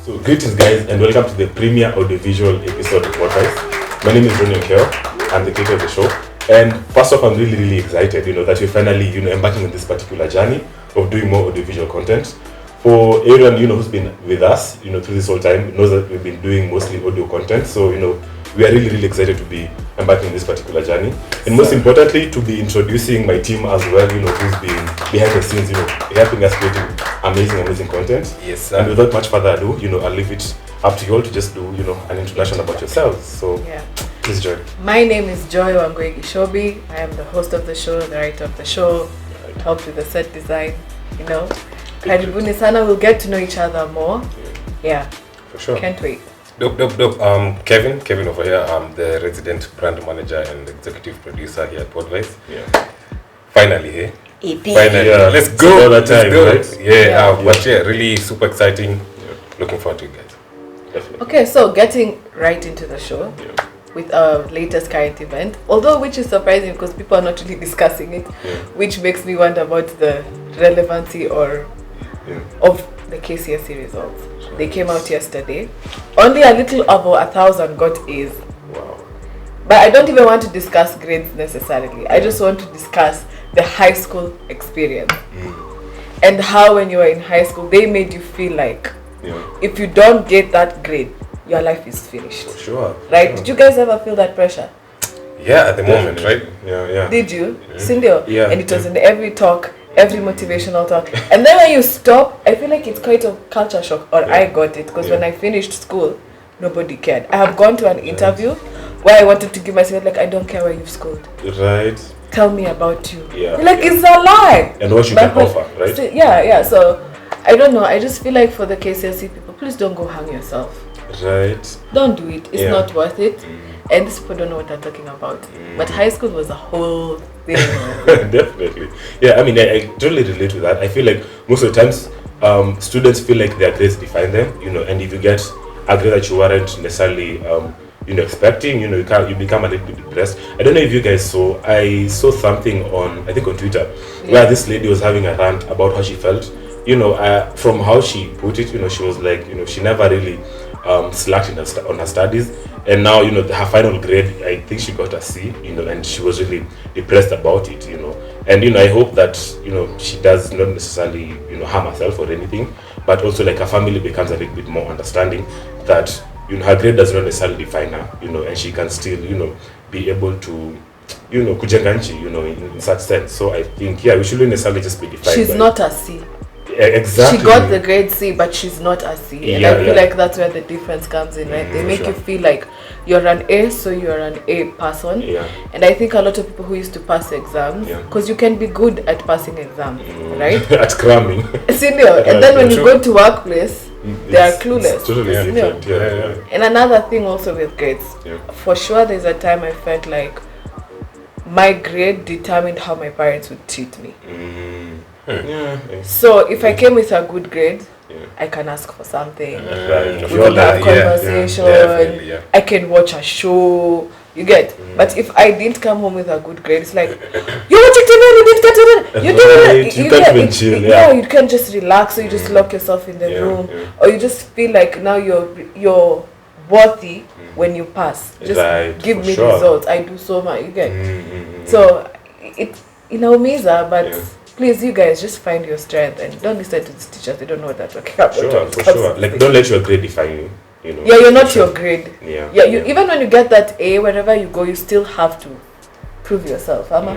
So greetings guys and welcome to the premiere audiovisual episode of Podvise. My name is Ronny Onkeo. I'm the creator of the show. And first off, I'm really excited, that we're finally, embarking on this particular journey of doing more audiovisual content. For everyone, who's been with us, through this whole time, knows that we've been doing mostly audio content. So, we are really excited to be embarking on this particular journey. And most importantly, to be introducing my team as well, who's been behind the scenes, helping us creating amazing content. Yes, sir. And without much further ado, I'll leave it up to you all to just do, an introduction about yourselves. So, yeah. Please, Joy. My name is Joy Gichobi. I am the host of the show, the writer of the show, helped with the set design, Karibuni sana, we'll get to know each other more. Yeah. For sure. Can't wait. Dope. Kevin over here. I'm the resident brand manager and executive producer here at Podvise. Yeah. Finally, hey? EP. Finally. Yeah. Let's go. Let's go. Right? Yeah. But really super exciting. Yeah. Looking forward to it, guys. Definitely. Okay, so getting right into the show. Yeah. With our latest current event, although which is surprising because people are not really discussing it, which makes me wonder about the relevancy of the KCSE results. Sure. They came out yesterday. Only a little over 1,000 got A's. Wow. But I don't even want to discuss grades necessarily. I just want to discuss the high school experience and how when you were in high school they made you feel like if you don't get that grade, your life is finished. For sure. Right? Sure. Did you guys ever feel that pressure? Yeah, at the moment, right? Yeah. Did you? Sindio? Yeah. And it was in every talk, every motivational talk. And then when you stop, I feel like it's quite a culture shock, or I got it, because when I finished school, nobody cared. I have gone to an interview where I wanted to give myself, like, I don't care where you've schooled. Right. Tell me about you. Yeah. You're like, it's a lie. And what you can offer, right? Yeah. So, I don't know. I just feel like for the KCSE people, please don't go hang yourself. Right. Don't do it. It's not worth it. And these people don't know what they're talking about. But high school was a whole thing. Definitely. Yeah, I mean, I totally relate to that. I feel like most of the times, students feel like their grades define them, and if you get a grade that you weren't necessarily, expecting, you become a little bit depressed. I don't know if you guys saw, I saw something on Twitter, where this lady was having a rant about how she felt. From how she put it, she was like, she never really slacked on her studies, and now her final grade, I think she got a C, and she was really depressed about it, and I hope that she does not necessarily harm herself or anything, but also like her family becomes a little bit more understanding that her grade does not necessarily define her, and she can still be able to kujenga nchi, in such sense. So I think we shouldn't necessarily just be defined. She's not a C. Exactly. She got the grade C, but she's not a C. And I feel like that's where the difference comes in, right? They make you feel like you're an A, so you're an A person. Yeah. And I think a lot of people who used to pass exams, because you can be good at passing exams, right? At cramming. Senior. And then when you go to workplace, they are clueless. It's totally different. Yeah. And another thing also with grades, for sure there's a time I felt like my grade determined how my parents would treat me. So if I came with a good grade, I can ask for something. We can have conversation. I can watch a show. You get. But if I didn't come home with a good grade, it's like you're watching TV and you didn't get it. You can't even chill. Yeah, you can't just relax. So you just lock yourself in the room, or you just feel like now you're worthy when you pass. Just give me results. I do so much. You get. So it's Miza, but. Please, you guys, just find your strength and don't listen to these teachers. They don't know what they're talking about. For sure. Like, don't let your grade define you. Yeah, you're not your grade. Yeah. Even when you get that A, wherever you go, you still have to prove yourself, Ama.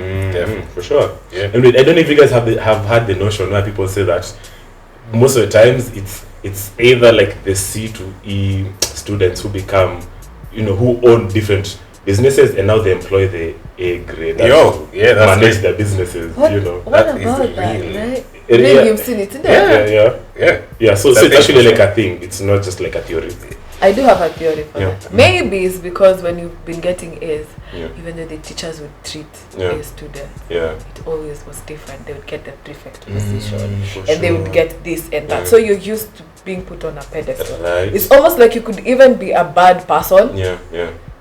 For sure. Yeah. And I don't know if you guys have had the notion where people say that most of the times it's either like the C to E students who become, who own different businesses and now they employ the A grade to manage their businesses. What that about is that, real. right? Maybe you've seen it, isn't it? Yeah. So it's actually like a thing. It's not just like a theory. I do have a theory for that. Maybe it's because when you've been getting A's, even though the teachers would treat A students, it always was different. They would get the prefect position, and they would get this and that. So you're used to being put on a pedestal. Right. It's almost like you could even be a bad person.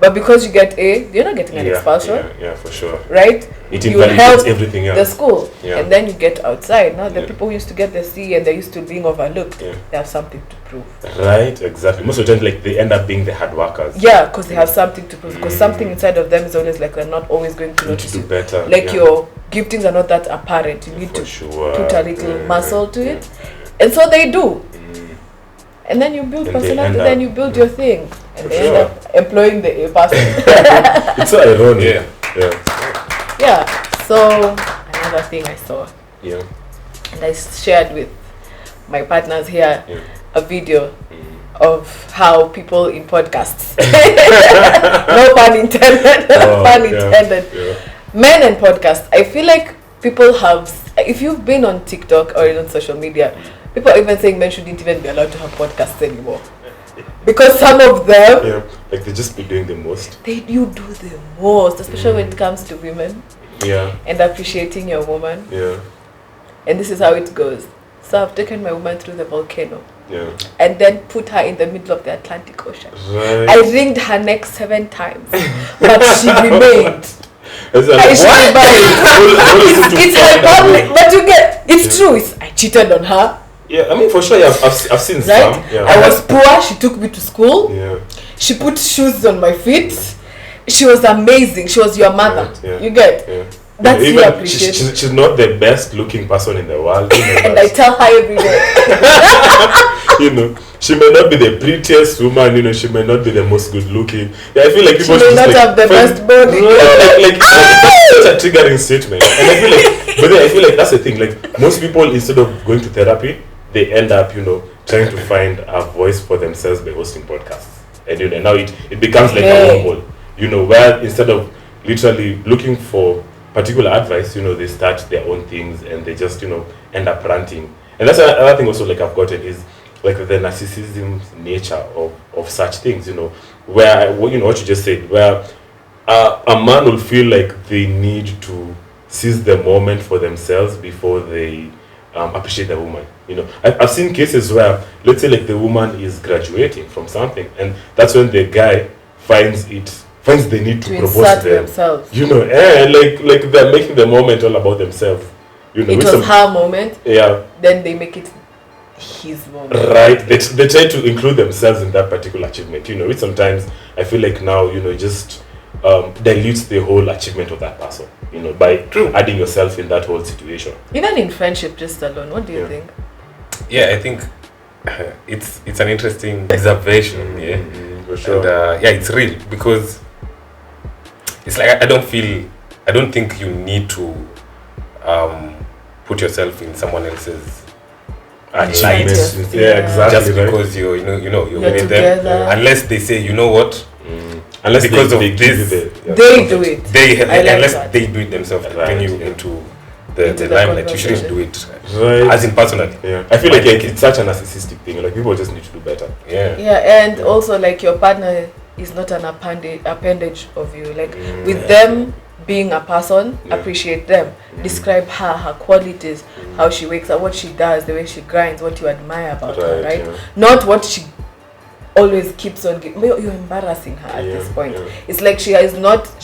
But because you get A, you're not getting an expulsion. Yeah, for sure. Right? It invalidates everything else. The school. Yeah. And then you get outside. Now the people who used to get the C and they're used to being overlooked, they have something to prove. Right, exactly. Most of the time, like, they end up being the hard workers. Yeah, because they have something to prove. Because something inside of them is always like they're not always going to notice. To do better. Like your giftings are not that apparent. You need to put a little muscle to it. And so they do. And then you build personality, then you build your thing. And they end up employing the A person. It's so ironic. Yeah. So another thing I saw. Yeah. And I shared with my partners here a video of how people in podcasts. No pun intended. Pun intended. Men and podcasts. I feel like people have, if you've been on TikTok or on social media, people are even saying men shouldn't even be allowed to have podcasts anymore. Because some of them, like they just be doing the most. You do the most, especially when it comes to women. Yeah. And appreciating your woman. Yeah. And this is how it goes. So I've taken my woman through the volcano. Yeah. And then put her in the middle of the Atlantic Ocean. Right. I wringed her neck 7 times, but she remained. It's hyperbolic, but you get it's true. I cheated on her. Yeah, I mean for sure. I've seen some. Yeah. I was poor. She took me to school. Yeah. She put shoes on my feet. She was amazing. She was your mother. You get. That's even your appreciation. She's not the best looking person in the world. And I tell her every day. She may not be the prettiest woman, she may not be the most good looking. Yeah, I feel like people she may not have the best body. It's a triggering statement. And I feel like that's the thing. Like most people, instead of going to therapy, they end up, trying to find a voice for themselves by hosting podcasts. And now it becomes like a wormhole, where instead of literally looking for particular advice, they start their own things and they just, end up ranting. And that's another thing also like I've gotten is like the narcissism nature of such things, where, what you just said, where a man will feel like they need to seize the moment for themselves before they appreciate the woman. I've seen cases where, let's say like the woman is graduating from something and that's when the guy finds the need to propose to them. Themselves. Like they're making the moment all about themselves. It was her moment. Yeah. Then they make it his moment. Right. They try to include themselves in that particular achievement. Which sometimes I feel like now, just dilutes the whole achievement of that person. By adding yourself in that whole situation. Even in friendship, just alone. What do you think? Yeah, I think it's an interesting observation. For sure. And it's real because it's like I don't think you need to put yourself in someone else's light. Yeah, exactly. Just because you're with them, unless they say, you know what, unless because they of this, they do it. Unless they do it themselves, bring you into the limelight. You shouldn't do it, as in personally. Yeah, I feel like it's such a narcissistic thing. Like people just need to do better. Yeah, and also like your partner is not an appendage of you. Like with them being a person, appreciate them. Describe her qualities, how she wakes up, what she does, the way she grinds, what you admire about her, right? Yeah. Not what she always keeps on giving. You're embarrassing her at this point. It's like she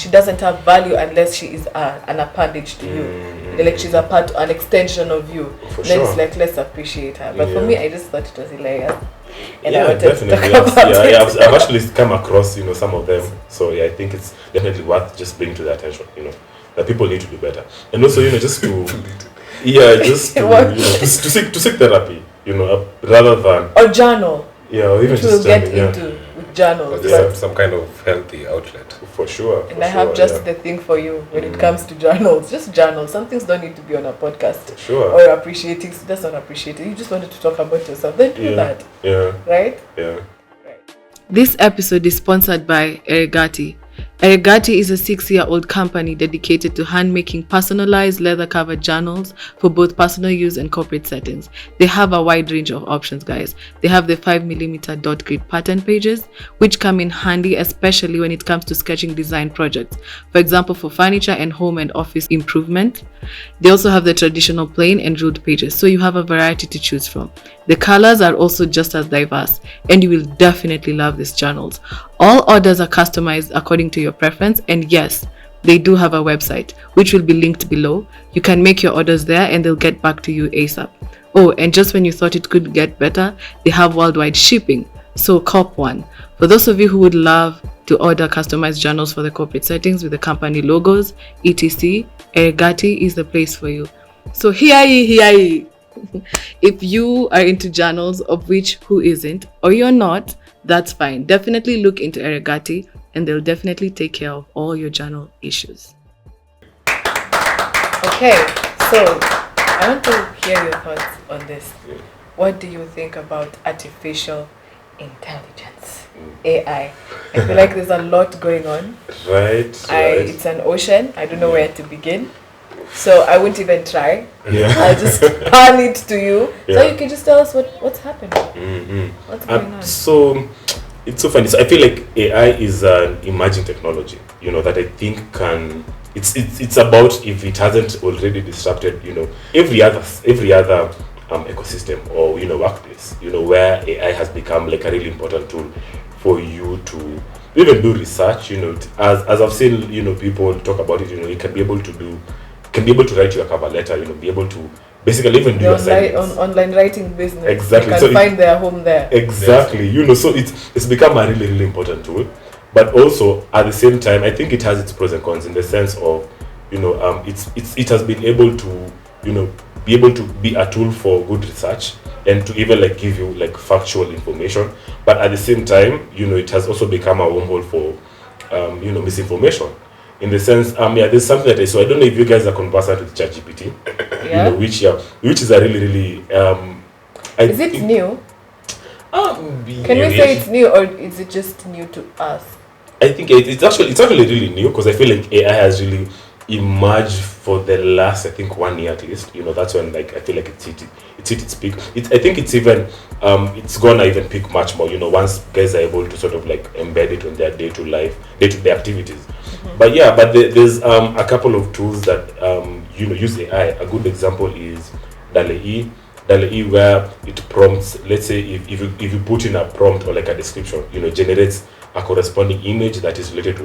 doesn't have value unless she is an appendage to you. Like she's an extension of you. Then it's like, let's appreciate her. But for me, I just thought it was hilarious. And I wanted to talk about it. I've actually come across, some of them. So I think it's definitely worth just bringing to their attention, that people need to do better. And also, just to to seek therapy, rather than or journal. Yeah, or even which we'll get into with journals. Some kind of healthy outlet. For sure. And I have just the thing for you when it comes to journals. Just journals. Some things don't need to be on a podcast. For sure. Or appreciating. That's not appreciating. You just wanted to talk about yourself. Then do that. Yeah. Right? Yeah. Right. This episode is sponsored by Erigati. Eregati is a 6-year-old company dedicated to hand-making personalized leather-covered journals for both personal use and corporate settings. They have a wide range of options, guys. They have the 5mm dot grid pattern pages, which come in handy, especially when it comes to sketching design projects. For example, for furniture and home and office improvement. They also have the traditional plain and ruled pages, so you have a variety to choose from. The colors are also just as diverse, and you will definitely love these journals. All orders are customized according to your preference, and yes, they do have a website, which will be linked below. You can make your orders there and they'll get back to you ASAP. Oh, and just when you thought it could get better, they have worldwide shipping, so cop one. For those of you who would love to order customized journals for the corporate settings with the company logos, etc., Eregati is the place for you. So hear ye. If you are into journals, of which who isn't, or you're not, that's fine. Definitely look into Eregati and they'll definitely take care of all your journal issues. Okay, so I want to hear your thoughts on this. What do you think about artificial intelligence, AI? I feel like there's a lot going on. Right. It's an ocean. I don't know where to begin. So I won't even try. Yeah. I'll just hand it to you. So you can just tell us what's happening. What's going on? So it's so funny. So I feel like AI is an emerging technology, that I think can it's about, if it hasn't already disrupted, every other ecosystem or workplace, where AI has become like a really important tool for you to even do research. As I've seen, people talk about it. You can be able to write your cover letter. Be able to basically even do your assignments. Online writing business. Exactly. You can find their home there. Exactly. So it's become a really, really important tool. But also at the same time, I think it has its pros and cons, in the sense of, it has been able to, be able to be a tool for good research and to even like give you like factual information. But at the same time, it has also become a wormhole for, misinformation. In the sense, there's something that I saw. I don't know if you guys are conversant with Chat GPT, which is a really, really. Is it new? Can we say it's new, or is it just new to us? I think it's actually really new, because I feel like AI has really emerged for the last, I think, 1 year at least. That's when like I feel like it's hit its peak. I think it's even it's gonna even peak much more. Once guys are able to sort of like embed it on their day-to-day activities. But there's a couple of tools that use AI. A good example is DALLE-E, where it prompts. Let's say if you put in a prompt or like a description, generates a corresponding image that is related to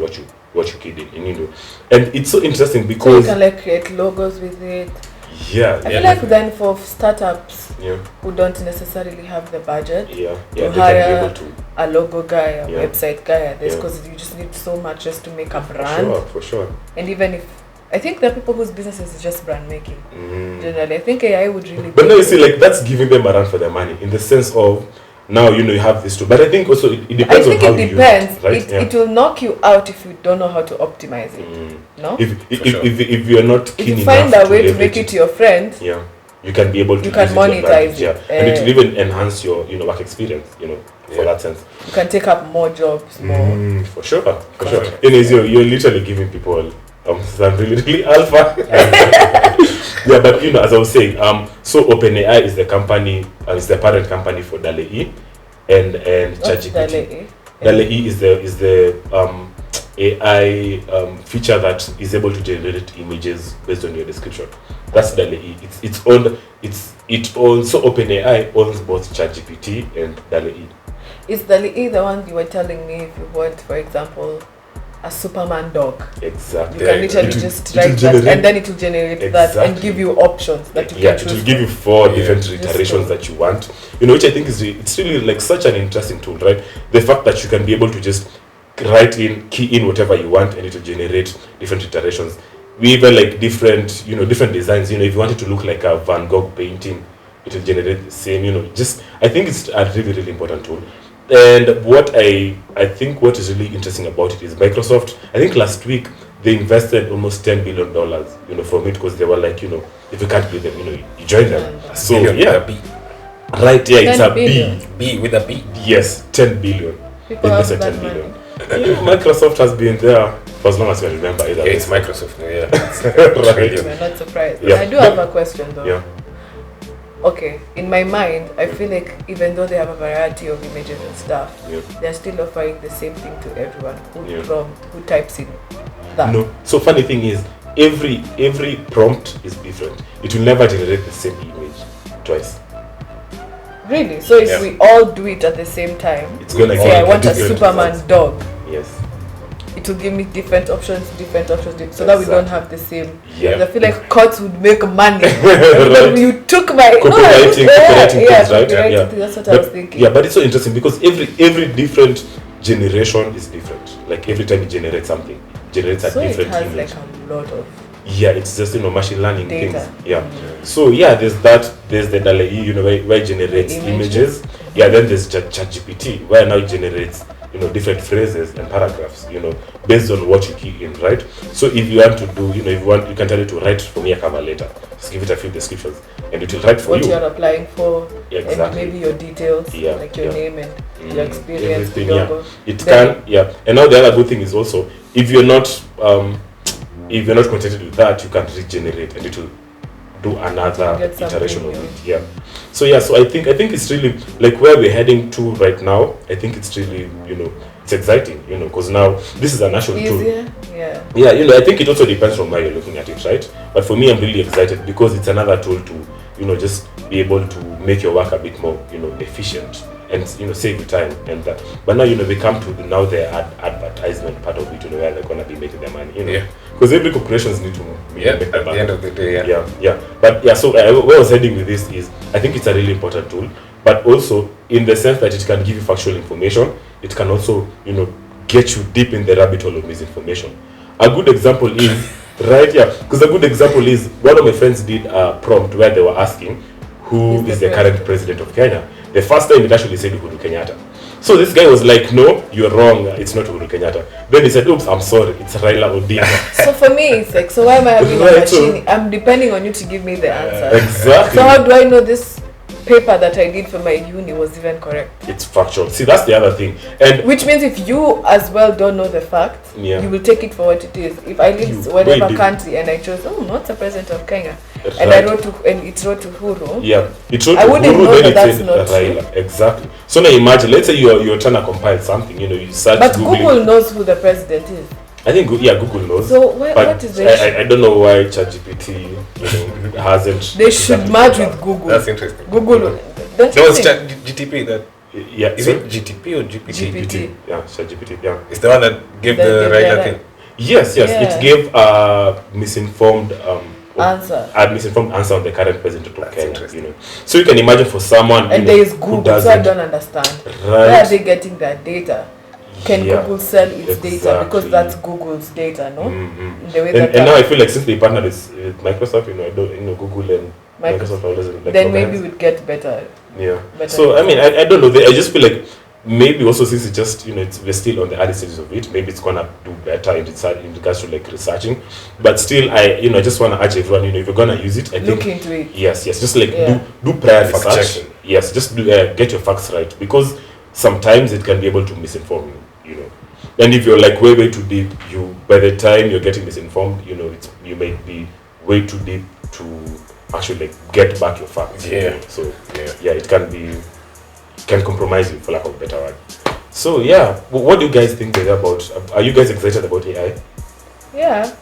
what you keyed in. And it's so interesting because so you can like create logos with it. I feel like then for startups who don't necessarily have the budget to hire a logo guy, a website guy, because you just need so much just to make a brand. For sure. And even if I think there are people whose businesses is just brand making. Generally, I think AI would really. But now you see, like that's giving them a run for their money, in the sense of now you have this tool. But I think also it depends on how you use it. Right? It will knock you out if you don't know how to optimize it. No. If you are not keen enough, find a way to make it to your friend. You can be able to. You can monetize it. And it will even enhance your work experience. For that sense. You can take up more jobs. More. For sure. You're literally giving people. Some really, really alpha. But as I was saying, so OpenAI is the company, is the parent company for DALLE-E, and Chat GPT. DALLE-E is the AI feature that is able to generate images based on your description. That's DALLE-E. It owns OpenAI owns both Chat GPT and DALLE-E. Is DALLE-E the one you were telling me if you want, for example, a Superman dog? Exactly. You can literally just write that, and then it will generate that and give you options that you can choose. It will give you 4 different iterations that you want. Which I think it's really like such an interesting tool, right? The fact that you can be able to just key in whatever you want, and it will generate different iterations. We even like different designs. If you want it to look like a Van Gogh painting, it will generate the same. I think it's a really, really important tool. And what I think what is really interesting about it is Microsoft, I think last week they invested almost $10 billion, from it, because they were like, if you can't beat them, you join them. So right, it's a B. B with a B. Yes, 10 billion. People have that 10 billion. Microsoft has been there for as long as I remember. Either it's Microsoft. Yeah. Right. We're not surprised. Yeah. I do have a question though. Yeah. Okay, in my mind, I feel like even though they have a variety of images and stuff, they're still offering the same thing to everyone who types in that. No. So funny thing is, every prompt is different. It will never generate the same image twice. Really? So if we all do it at the same time, it's gonna say I want a different Superman results. dog. Yes. It will give me different options, so that we don't have the same. Yeah. I feel like courts would make money. Right. You took my copywriting things, right? Copywriting things, that's what I was thinking. Yeah, but it's so interesting because every different generation is different. Like every time you generate something, it generates a different image. So it has like a lot of it's just machine learning data. things. Yeah. So there's the DALLE, where it generates images. Yeah, then there's Chat GPT, where now it generates different phrases and paragraphs, based on what you key in, right? So if you want to do, you can tell it to write for me a cover letter. Just give it a few descriptions, and it will write for what you. What you're applying for, exactly. And maybe your details, like your name and your experience. It can, And now the other good thing is also, if you're not contented with that, you can regenerate, and it will do another iteration of it. Yeah. So I think it's really like where we're heading to right now. I think it's really it's exciting, because now this is a national tool. I think it also depends from where you're looking at it, right? But for me, I'm really excited because it's another tool to just be able to make your work a bit more efficient and save you time and that. But now we come to the advertisement part of it, where they're gonna be making their money, because every corporations need to make at their money. the end of the day. But so where I was heading with this is, I think it's a really important tool, but also in the sense that it can give you factual information. It can also get you deep in the rabbit hole of misinformation. A good example is because a good example is one of my friends did a prompt where they were asking who is the current president of Kenya. The first time it actually said Uhuru Kenyatta. So this guy was like, no, you're wrong, it's not Uhuru Kenyatta. Then he said, oops, I'm sorry, it's Raila Odinga. So for me, it's like, so why am I having a machine? I'm depending on you to give me the answer. Exactly. So how do I know this paper that I did for my uni was even correct? It's factual. See, that's the other thing. And which means if you as well don't know the facts, you will take it for what it is. If I live whatever country and I chose, what's the president of Kenya? Right. And I wrote it wrote to Uhuru. Yeah, it wrote I wouldn't Uhuru, know then that it that's said not Raila. true. Exactly. So now imagine, let's say you're trying to compile something, you search but Googling. Google knows who the president is. I think Google knows. So what is the issue? I don't know why Chat GPT hasn't. They should merge with Google. That's interesting. Google. There was Chat GTP that. Is so it GTP or GPT? GPT. Yeah, Chat GPT. Yeah. It's the one that gave the Raila thing. Yes. It gave misinformed answer. A misinformed answer on the current president of Kenya. So you can imagine for someone. And there is Google, so I don't understand. Right. Where are they getting their data? Can Google sell its data because that's Google's data, no? And now I feel like since they partnered with Microsoft, Google and Microsoft always then maybe we'd get better. So I mean, I don't know. I just feel like maybe also since it's just we're still on the early stages of it, maybe it's gonna do better in regards to like researching. But still, I just want to urge everyone, if you're gonna use it, I think look into it. Yes, just like do prior research. Yes, just get your facts right, because sometimes it can be able to misinform you. And if you're like way too deep, by the time you're getting misinformed, you may be way too deep to actually like get back your facts. So it can compromise you, for lack of a better word. So what do you guys think about? Are you guys excited about AI? Yeah.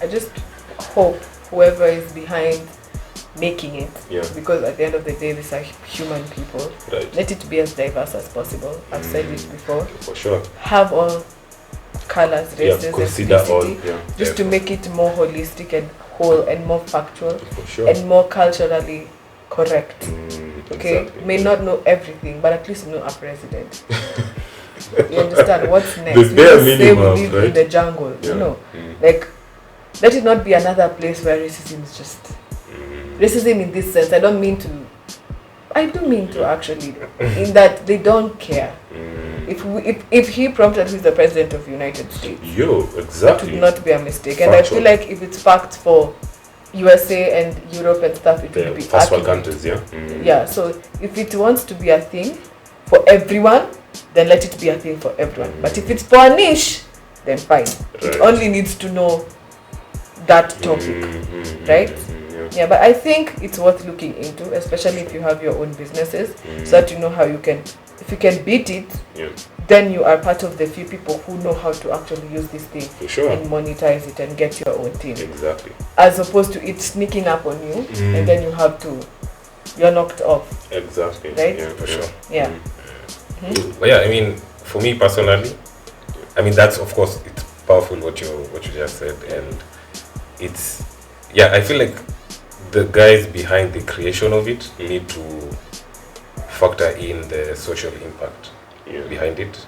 I just hope whoever is behind making it, because at the end of the day, these are human people. Right. Let it be as diverse as possible. I've said it before. For sure. Have all colors, races, consider ethnicity, all. just to make it more holistic and whole and more factual, for sure, and more culturally correct. Okay, exactly. May not know everything, but at least know a president. You understand what's next? The bare we minimum, live right? in the jungle, like let it not be another place where racism is just racism in this sense. I do mean to actually, in that they don't care. If he prompted who's the president of the United States, exactly, it would not be a mistake. And I feel like if it's packed for USA and Europe and stuff, it would be first world countries. So if it wants to be a thing for everyone, then let it be a thing for everyone. But if it's for a niche, then fine. It only needs to know that topic, right? Yeah, but I think it's worth looking into, especially if you have your own businesses, so that you know how you can, if you can beat it, then you are part of the few people who know how to actually use this thing and monetize it and get your own team. Exactly. As opposed to it sneaking up on you and then you're knocked off. Exactly. Right? For sure. Yeah. But yeah, I mean, for me personally, I mean, that's, of course, it's powerful what you just said, and it's, yeah, I feel like the guys behind the creation of it need to factor in the social impact behind it.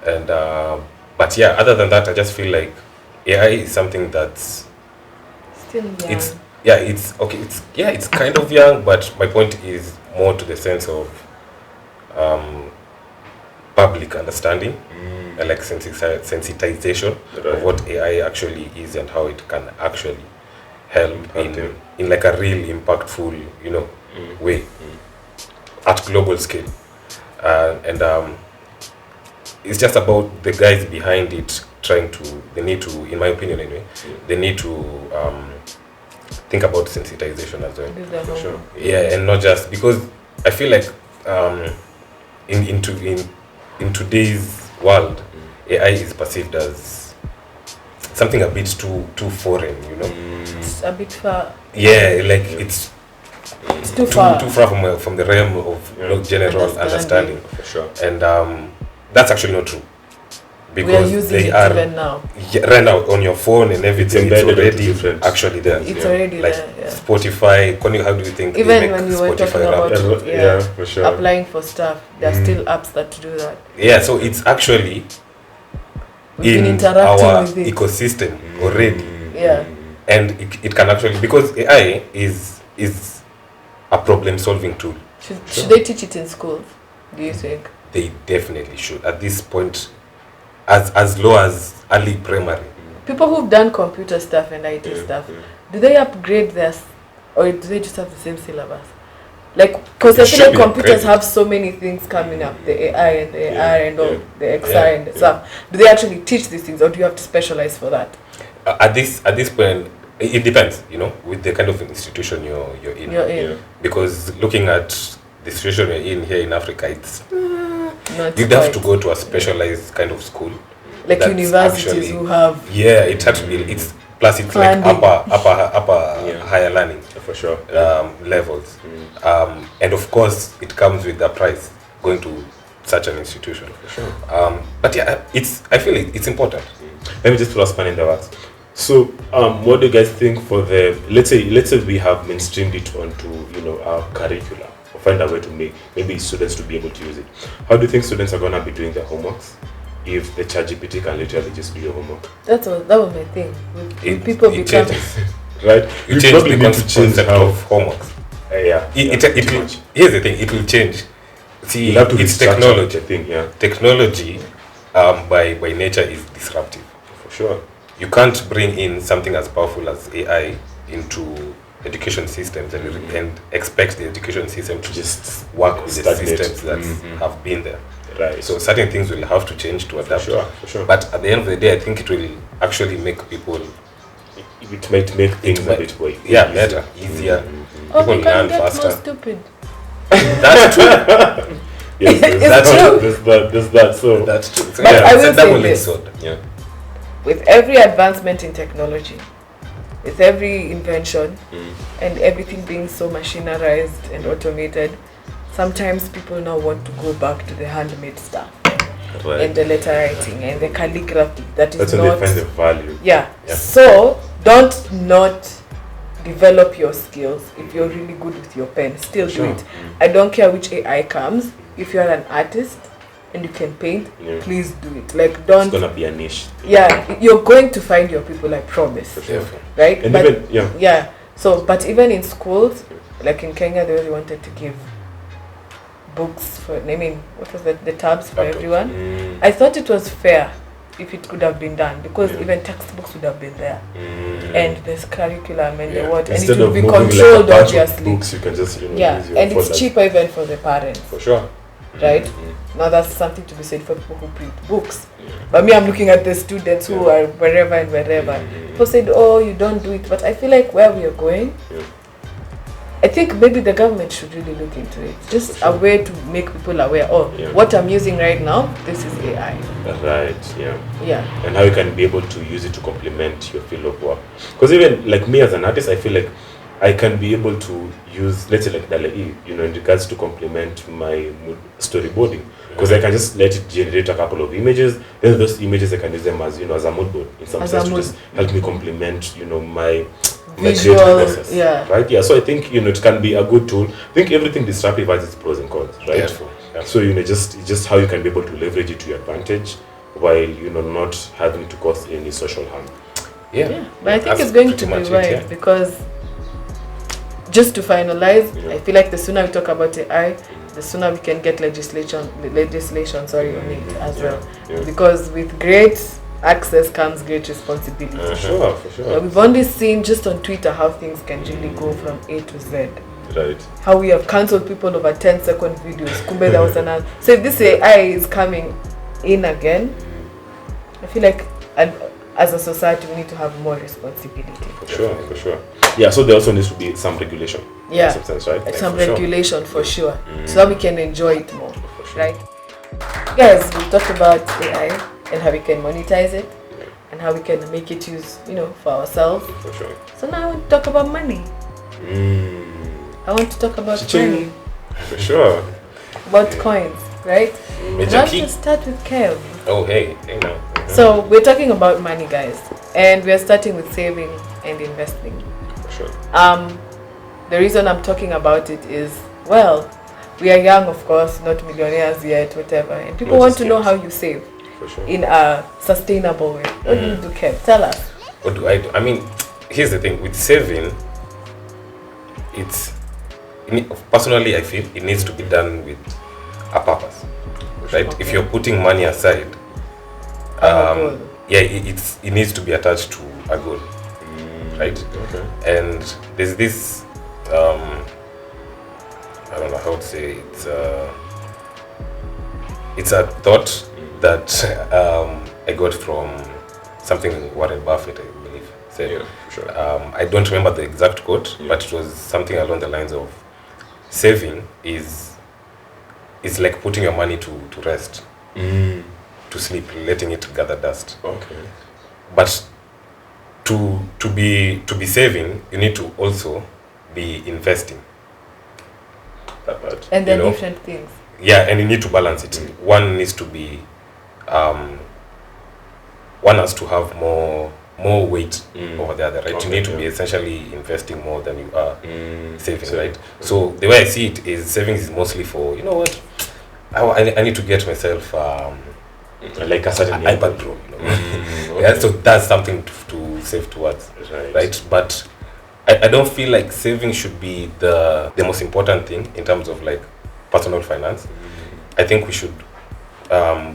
And but yeah, other than that, I just feel like AI is something that's still young. It's kind of young, but my point is more to the sense of public understanding and like sensitization of what AI actually is and how it can actually help in like a real impactful, way at global scale. And it's just about the guys behind it they need to, in my opinion anyway, they need to think about sensitization as well. For sure. Yeah, and not just because I feel like in today's world, AI is perceived as something a bit too foreign, It's a bit far. Yeah, like it's too far from the realm of general understanding. For sure. And that's actually not true. We are using it even now. Right now on your phone and everything, it's already actually there. It's already like there. Yeah. Spotify. How do you think? Even when you were talking about for sure. applying for stuff, there are still apps that do that. Yeah, so it's actually in our ecosystem already. Yeah. And it can actually, because AI is a problem solving tool. Should they teach it in schools, do you think? They definitely should at this point, as low as early primary. People who've done computer stuff and IT stuff, do they upgrade theirs, or do they just have the same syllabus? Like, because I feel like computers have so many things coming up, the AI and the AR and all the XR and the stuff. Do they actually teach these things, or do you have to specialize for that? At this point, it depends, with the kind of institution you're in. Yeah. Because looking at the situation you're in here in Africa, it's you'd quite. have to go to a specialized kind of school, like universities who have. Yeah, it has to be. It's plus it's like upper higher learning for sure levels, and of course it comes with the price going to such an institution. For sure. But yeah, I feel it's important. Let me just throw a span in the works. So, what do you guys think for the let's say we have mainstreamed it onto our curricula, or find a way to make maybe students to be able to use it? How do you think students are gonna be doing their homeworks if the Chat GPT can literally just do your homework? That was my thing. People become right. You change the concept of homeworks. Here's the thing. It will change. See, it's technology. Technology, by nature, is disruptive. For sure. You can't bring in something as powerful as AI into education systems and expect the education system to just work with the systems that have been there. Right. So certain things will have to change to adapt. For sure. But at the end of the day, I think it will actually make people. It might make things a bit more better, easier. People learn faster. More stupid. That's true. There's that. So that's true. So but I will say this. With every advancement in technology, with every invention and everything being so machinerized and automated, sometimes people now want to go back to the handmade stuff. Right. And the letter writing and the calligraphy. That's when they find the value. Yeah. So don't not develop your skills if you're really good with your pen. Still do it. I don't care which AI comes. If you're an artist and you can paint, please do it. Like, don't. It's gonna be a niche. Yeah, you're going to find your people, I promise. For sure. Right? And even, So, but even in schools, like in Kenya, they really wanted to give books for, what was the tabs for everyone. I thought it was fair if it could have been done, because even textbooks would have been there, and there's curriculum and the what, and it would be controlled, obviously. Books you can just use your and it's cheaper even for the parents. For sure. right? Now that's something to be said for people who print books. But me, I'm looking at the students who are wherever and wherever. People said, oh, you don't do it. But I feel like where we are going, I think maybe the government should really look into it. Just a way to make people aware, what I'm using right now, this is AI. Right, Yeah. And how you can be able to use it to complement your field of work. Because even like me as an artist, I feel like I can be able to use, let's say like DALLE, in regards to complement my storyboarding. Because I can just let it generate a couple of images, then those images I can use them as, as a mood board in some sense to just help me complement, my visual process. Right? Yeah. So I think, it can be a good tool. I think everything disruptive has its pros and cons, right? So, just how you can be able to leverage it to your advantage while, not having to cause any social harm. Yeah. But I think it's going to be right because just to finalize, I feel like the sooner we talk about AI, the sooner we can get legislation on it as well. Because with great access comes great responsibility. For sure. We've only seen just on Twitter how things can really go from A to Z. Right. How we have cancelled people over 10-second videos. Kumbe there was another. So if this AI is coming in again, I feel like as a society we need to have more responsibility. For sure. Yeah, so there also needs to be some regulation. Yeah. In some sense, right? Like some regulation for sure. So that we can enjoy it more. Right? Guys, we talked about AI and how we can monetize it and how we can make it use, for ourselves. For sure. So now I want to talk about money. I want to talk about money. For sure. About coins, right? I want to start with Kev. Oh, hey now. So we're talking about money, guys, and we're starting with saving and investing. For sure. The reason I'm talking about it is, well, we are young, of course, not millionaires yet, whatever, and people want to know how you save in a sustainable way. What do you do, Kev? Tell us. What do I do? I mean, here's the thing with saving. Personally, I feel it needs to be done with a purpose, right? Okay. If you're putting money aside, it needs to be attached to a goal, right? Okay. And there's this, I don't know how to say it. It's a thought that I got from something Warren Buffett, I believe, said. Yeah, for sure. I don't remember the exact quote, but it was something along the lines of saving is like putting your money to rest, to sleep, letting it gather dust. Okay. But to be saving, you need to also be investing. And then different things. Yeah, and you need to balance it. One needs to be, one has to have more weight over the other, right? Okay, you need to be essentially investing more than you are saving, right? So the way I see it is savings is mostly for, I need to get myself like a certain iPad Pro, Yeah, so that's something to save towards, right? But I don't feel like saving should be the most important thing in terms of like personal finance. I think we should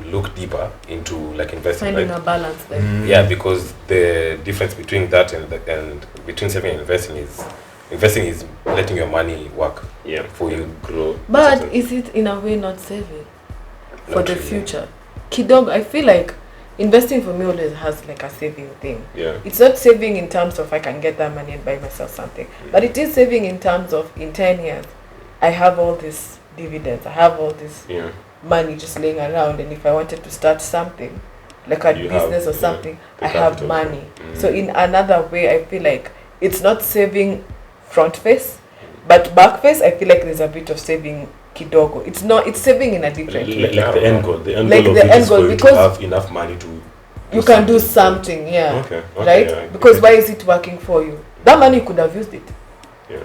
look deeper into like investing, finding a balance there. Yeah, because the difference between that and between saving and investing is letting your money work for you grow. But is it in a way not saving for the future? Kidogo, I feel like investing for me always has like a saving thing. Yeah. It's not saving in terms of I can get that money and buy myself something, but it is saving in terms of in 10 years I have all this dividends, I have all this money just laying around, and if I wanted to start something like a business or something, I have money. So in another way, I feel like it's not saving front face, but back face I feel like there's a bit of saving kidogo. It's saving in a different way. Like the end goal. The end like goal the of it end is goal, for you because to have enough money to you can do something, Okay, right? yeah, because why is it working for you? That money you could have used it. Yeah.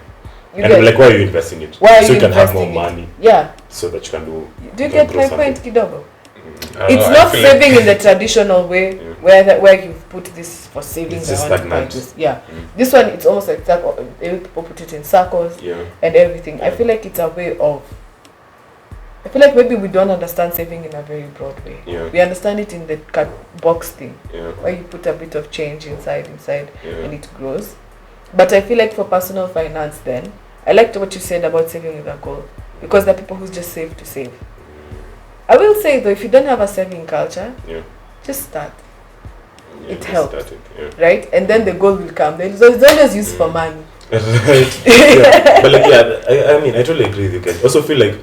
And like, why are you investing it? Why are so you can have more investing money. Yeah. So that you can do. Do you get my point, kidogo? It's not saving in the traditional way where you put this for savings. It's just this. This one, it's almost like people put it in circles and everything. I feel like it's a way of. I feel like maybe we don't understand saving in a very broad way. We understand it in the box thing, where you put a bit of change inside, and it grows. But I feel like for personal finance, then I liked what you said about saving with a goal, because there are people who just save to save. I will say though, if you don't have a saving culture, just start. It helps, right? And then the goal will come. It's always used for money. Right. But I mean, I totally agree with you guys. Also feel like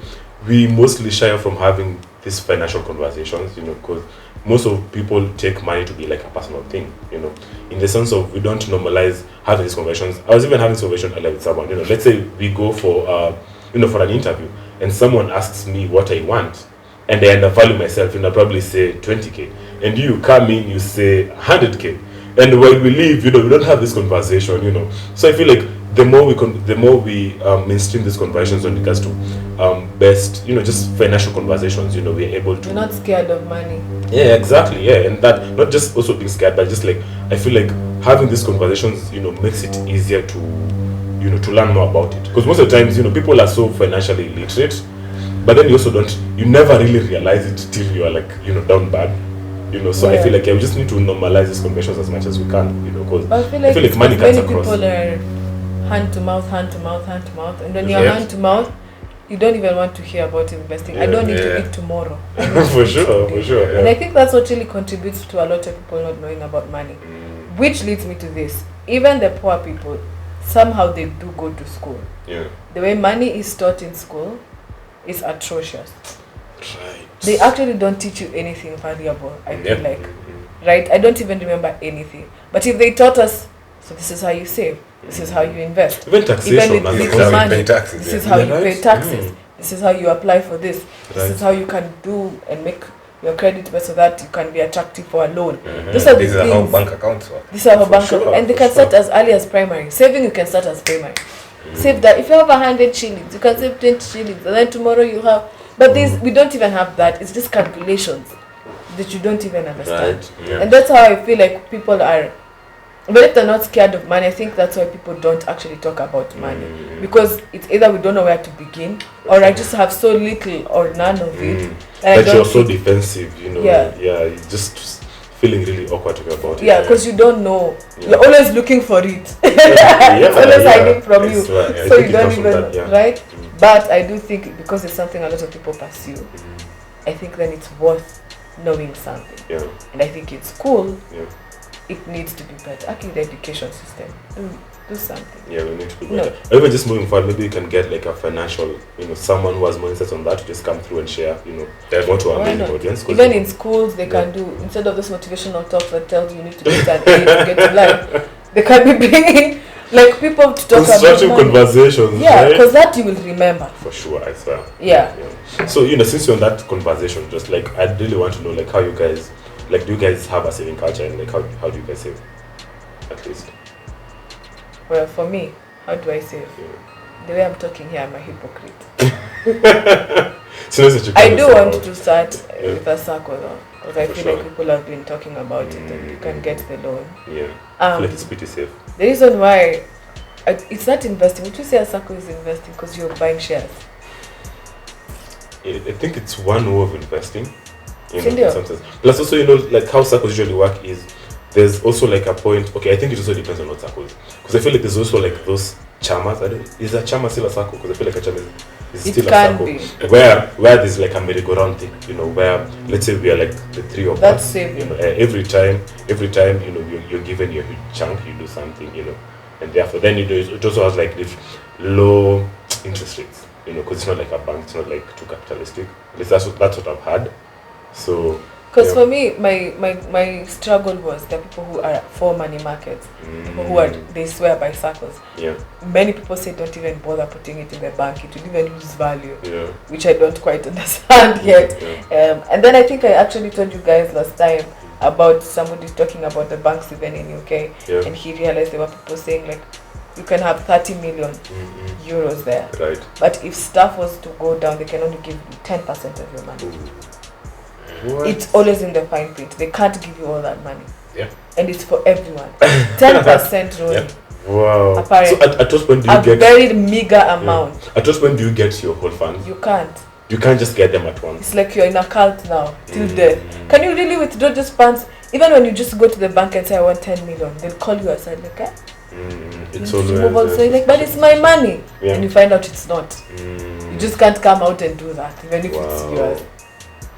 we mostly shy from having these financial conversations, because most of people take money to be like a personal thing, in the sense of we don't normalize having these conversations. I was even having this conversation earlier with someone, let's say we go for for an interview and someone asks me what I want and I undervalue myself, I probably say 20k, and you come in, you say 100k, and when we leave, we don't have this conversation, so I feel like the more we mainstream these conversations when it comes to best, just financial conversations, we're able to. You're not scared of money. Yeah, exactly. Yeah, and that not just also being scared, but just like I feel like having these conversations, makes it easier to, to learn more about it. Because most of the times, people are so financially illiterate, but then you never really realize it till you are like, down bad. So I feel like we just need to normalize these conversations as much as we can, because I feel like money cuts across. People are hand to mouth, and when you're hand to mouth, you don't even want to hear about investing. I don't need to eat tomorrow. For sure. Yeah. And I think that's what really contributes to a lot of people not knowing about money. Which leads me to this. Even the poor people, somehow they do go to school. Yeah. The way money is taught in school is atrocious. Right. They actually don't teach you anything valuable, I feel like. Right? I don't even remember anything. But if they taught us, so this is how you save, this is how you invest. Even taxation. Even with little money, this is how you pay taxes. This is how you apply for this. This is how you can do and make your credit better so that you can be attractive for a loan. These are how bank accounts work. These are how bank accounts, and they can start as early as primary. Saving, you can start as primary. Save that. If you have 100 shillings, you can save 20 shillings, and then tomorrow you have. But we don't even have that. It's just calculations that you don't even understand. Right. Yeah. And that's how I feel like people are. But if they're not scared of money, I think that's why people don't actually talk about money. Because it's either we don't know where to begin, or I just have so little or none of it. That you're so defensive, Yeah, you're just feeling really awkward to about it. Yeah, because you don't know. You're always looking for it. It's always hiding from you. So you don't even know, right? But I do think because it's something a lot of people pursue, I think then it's worth knowing something. Yeah. And I think it's cool. Yeah. It needs to be better. Actually, the education system. Do something. Yeah, we need to be better. Or even just moving forward, maybe you can get like a financial, someone who has more insights on that to just come through and share, more to our main audience. Even in schools, they can do, instead of this motivational talk that tells you need to get an A to get to life, they can be bringing like people to talk about constructive conversations. Yeah, because that you will remember. For sure, I swear. Yeah. So, since you're on that conversation, just like, I really want to know, like, how you guys, like, do you guys have a saving culture, and like, how do you guys save, at least? Well, for me, how do I save? The way I'm talking here, I'm a hypocrite. I do want to start with a circle, though, because I feel like people have been talking about it, and you can get the loan. Yeah, I feel like it's pretty safe. The reason why it's not investing. Would you say a circle is investing because you're buying shares? I think it's one way of investing. Sometimes. Plus, also, like how circles usually work is there's also like a point. Okay, I think it also depends on what circles. Because I feel like there's also like those chamas. Is a chama still a circle? Because I feel like a chama is still a circle. Be. Where there's like a merry-go-round thing. Where let's say we are like the three of us. That's saving. Every time, you're given your chunk, you do something. And therefore, then it also has like this low interest rates. Because it's not like a bank. It's not like too capitalistic. At least that's what I've had. So, because for me, my struggle was the people who are for money markets, people who they swear by circles. Yeah. Many people say don't even bother putting it in the bank; it will even lose value. Yeah. Which I don't quite understand yet. Yeah. And then I think I actually told you guys last time about somebody talking about the banks even in UK, and he realized there were people saying like you can have 30 million euros there, right? But if stuff was to go down, they can only give you 10% of your money. What? It's always in the fine print. They can't give you all that money. Yeah. And it's for everyone. 10% only. Yeah. Wow. Apparently. So at what point do you get a very meager amount? At what point do you get your whole funds? You can't. You can't just get them at once. It's like you're in a cult now, till death. Can you really withdraw just funds? Even when you just go to the bank and say I want 10 million, they'll call you aside like, it's always so you're like, but it's my money. And you find out it's not. You just can't come out and do that, even if it's yours.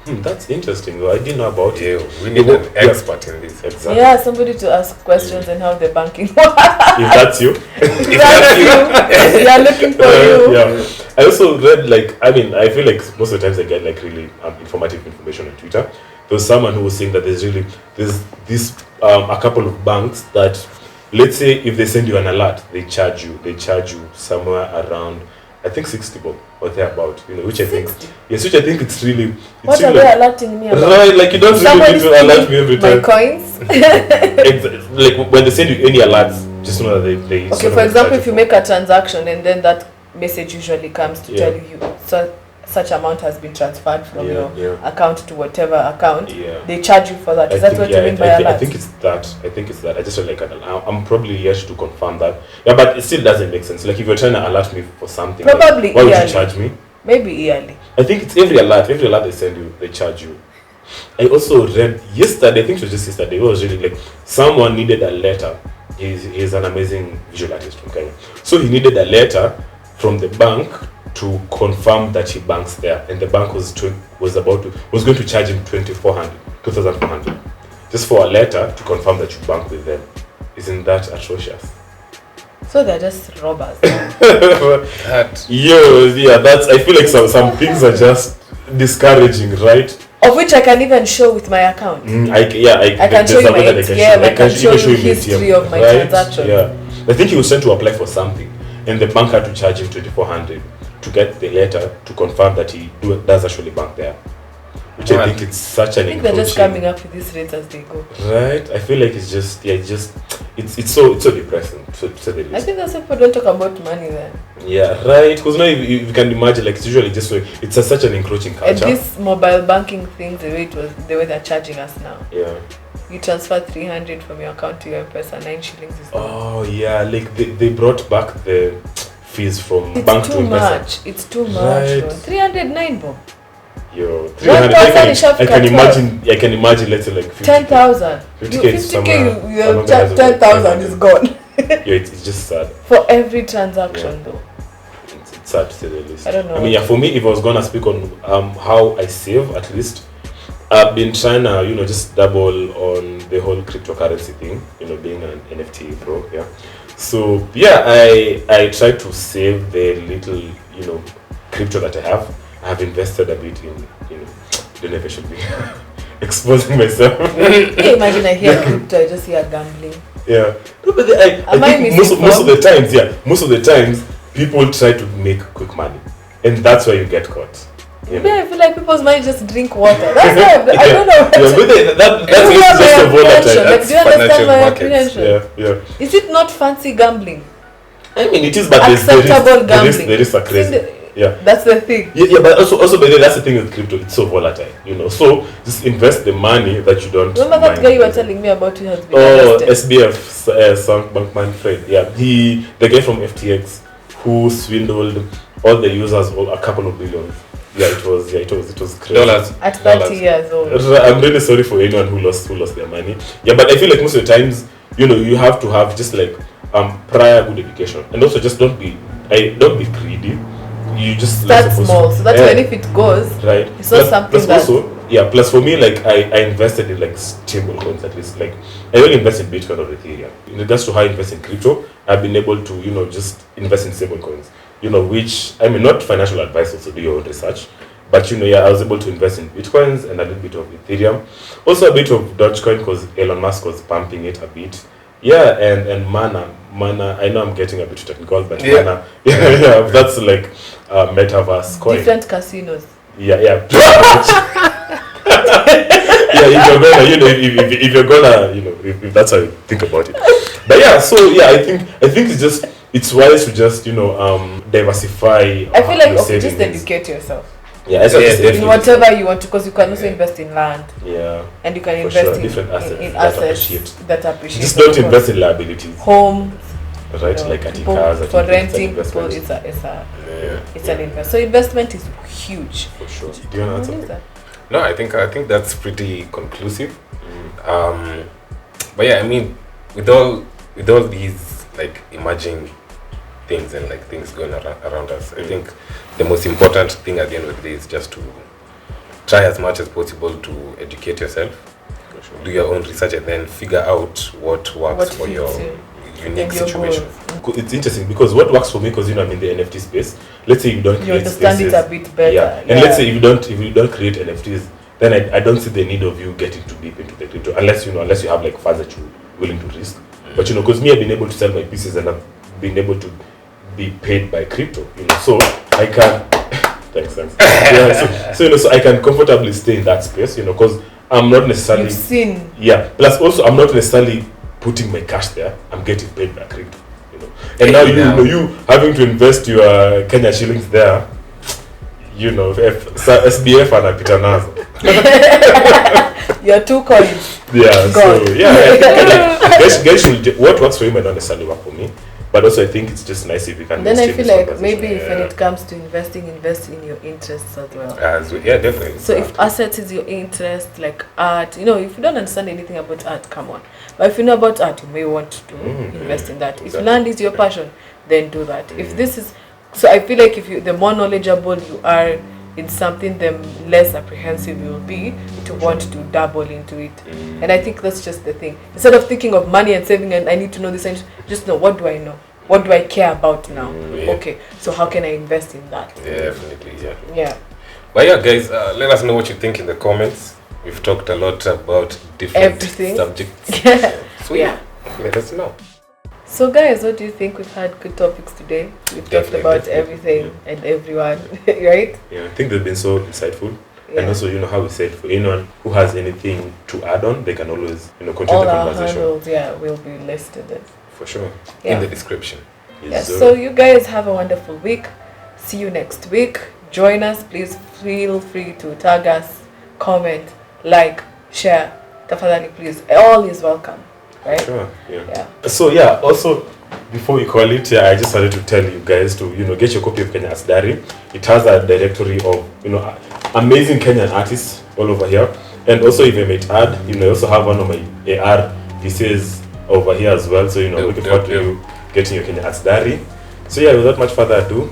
That's interesting though. I didn't know about it. We need an expert in this. Exactly. Yeah, somebody to ask questions and how the banking works. If that's you. If that's you. We are looking for you. Yeah. I also read I feel like most of the times I get like really informative information on Twitter. There was someone who was saying that there's this a couple of banks that, let's say if they send you an alert, they charge you somewhere around, I think 60 bob or thereabout, which I think, which I think it's really. What are they alerting me about? Right, like you don't really need to alert me every time. My coins? Like when they send you any alerts, just know that they okay, for example, if you make a transaction and then that message usually comes to tell you such amount has been transferred from your account to whatever account, they charge you for that. Is that what you mean by alert? I think it's that. I just feel like I'm probably yet to confirm that. Yeah, but it still doesn't make sense. Like if you're trying to alert me for something, probably like, why would you charge me? Maybe yearly. I think it's every alert they send you, they charge you. I also read yesterday, I think it was just yesterday, it was really like someone needed a letter. He's an amazing visual artist from Kenya. So he needed a letter from the bank to confirm that he banks there, and the bank was going to charge him 2,400 just for a letter to confirm that you bank with them. Isn't that atrocious? So they're just robbers. That's I feel like some things are just discouraging, right? Of which I can even show with my account. I can show you my ATM, I can show you history of my transaction. Yeah, I think he was trying to apply for something, and the bank had to charge him 2,400 to get the letter to confirm that he does actually bank there. Which I think it's such an. I think they're just coming up with these rates as they go. Right, I feel like it's so depressing. So I think that's why people don't talk about money then. Yeah, right. Because now you can imagine, like, it's usually just so it's such an encroaching culture. And this mobile banking thing, the way they're charging us now. Yeah. You transfer 300 from your account to your M-Pesa, 9 shillings is gone. Oh yeah, like they brought back the fees from bank to M-Pesa. It's too much. 309 bob. Yo, 300. I can imagine. Let's say like 10,000. 50K. Your 10,000 is gone. It's just sad. For every transaction, though. It's sad to say the least. I don't know. I mean, for me, if I was gonna speak on how I save, at least I've been trying to just double on the whole cryptocurrency thing. Being an NFT pro. Yeah. So yeah, I try to save the little crypto that I have. I have invested a bit in, don't know if I should be exposing myself. Hey, imagine I hear crypto, I just hear gambling. Yeah. No, but I think most of the times, people try to make quick money. And that's why you get caught. I feel like people's money just drink water. That's why I don't know. That's just a volatile. Like, do you understand my apprehension? Yeah. Is it not fancy gambling? I mean, it is, but acceptable gambling. There is a crazy. Yeah, that's the thing. Yeah, but also, but that's the thing with crypto. It's so volatile, So just invest the money that you don't. Remember that guy you were telling me about who has been arrested? SBF Bankman Fried. Yeah, the guy from FTX who swindled all the users a couple of billions. Yeah, it was crazy. Dollars. At 30 years old. I'm really sorry for anyone who lost their money. Yeah, but I feel like most of the times, you have to have just like prior good education, and also just don't be greedy. You just start small, so that's when if it goes right. It's not something that also, plus for me, like I invested in like stable coins at least. Like I only invest in Bitcoin or Ethereum. In regards to how I invest in crypto, I've been able to just invest in stable coins. Which I mean, not financial advice. Also do your own research, but I was able to invest in Bitcoins and a little bit of Ethereum, also a bit of Dogecoin because Elon Musk was pumping it a bit. Yeah, and Mana. I know I'm getting a bit technical, but Mana. Yeah, that's like metaverse coin. Different casinos. Yeah. Yeah, if you're gonna, if that's how you think about it. But yeah, so yeah, I think it's wise to just diversify. I feel like just educate yourself. Yeah, in whatever you want to, because you can also invest in land. Yeah. And you can invest in assets that appreciate. Just don't invest in liabilities. Home. Right, like cars. For renting, people, it's an investment. So investment is huge. For sure. Do you want to answer? No, I think that's pretty conclusive. But yeah, I mean, with all these like emerging things and like things going around us, I think the most important thing at the end of the day is just to try as much as possible to educate yourself. Do your own research and then figure out what works for your unique situation. It's interesting because what works for me, because I'm in the NFT space. Let's say you don't create understand spaces, it a bit better. And let's say if you don't create NFTs, then I don't see the need of you getting too deep into the crypto unless you have like funds that you're willing to risk. But because me, I've been able to sell my pieces and I've been able to be paid by crypto. So I can. Thanks. So I can comfortably stay in that space. Because I'm not necessarily. You've seen. Yeah. Plus, also, I'm not necessarily putting my cash there. I'm getting paid by crypto. And now you having to invest your Kenya shillings there. SBF Alameda Research. Your 2 coins. Yeah. God. So I think what works for you might not necessarily work for me. But also, I think it's just nice if you can. Then I feel like maybe if when it comes to investing, invest in your interests as well. Yeah, definitely. So if assets is your interest, like art, if you don't understand anything about art, come on. But if you know about art, you may want to invest in that. If land is your passion, then do that. If this is, so I feel like the more knowledgeable you are in something, the less apprehensive you will be to want to dabble into it. And I think that's just the thing. Instead of thinking of money and saving and I need to know this, just know, what do I know? What do I care about now? Okay, so how can I invest in that? Yeah, definitely, yeah. But yeah, guys, let us know what you think in the comments. We've talked a lot about different subjects. So let us know. So guys, what do you think? We've had good topics today. We've talked about everything and everyone, right? Yeah, I think they've been so insightful. And also, how we said, for anyone who has anything to add on, they can always, continue all the conversation. All our handles, will be listed. For sure. In the description. Yes, so you guys have a wonderful week. See you next week. Join us. Please feel free to tag us, comment, like, share. Tafadhali, please. All is welcome. Right? Sure. Yeah. So also before we call it, I just wanted to tell you guys to get your copy of Kenya Asdari. It has a directory of amazing Kenyan artists all over here, and also if I might add, I also have one of my AR pieces over here as well. So looking forward to you getting your Kenya Asdari. So without much further ado,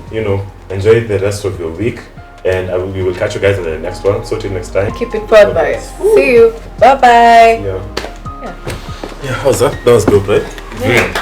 enjoy the rest of your week, and we will catch you guys in the next one. So till next time, keep it Podvise. See you. Bye bye. Yeah, how's that? That was good, right? Yeah.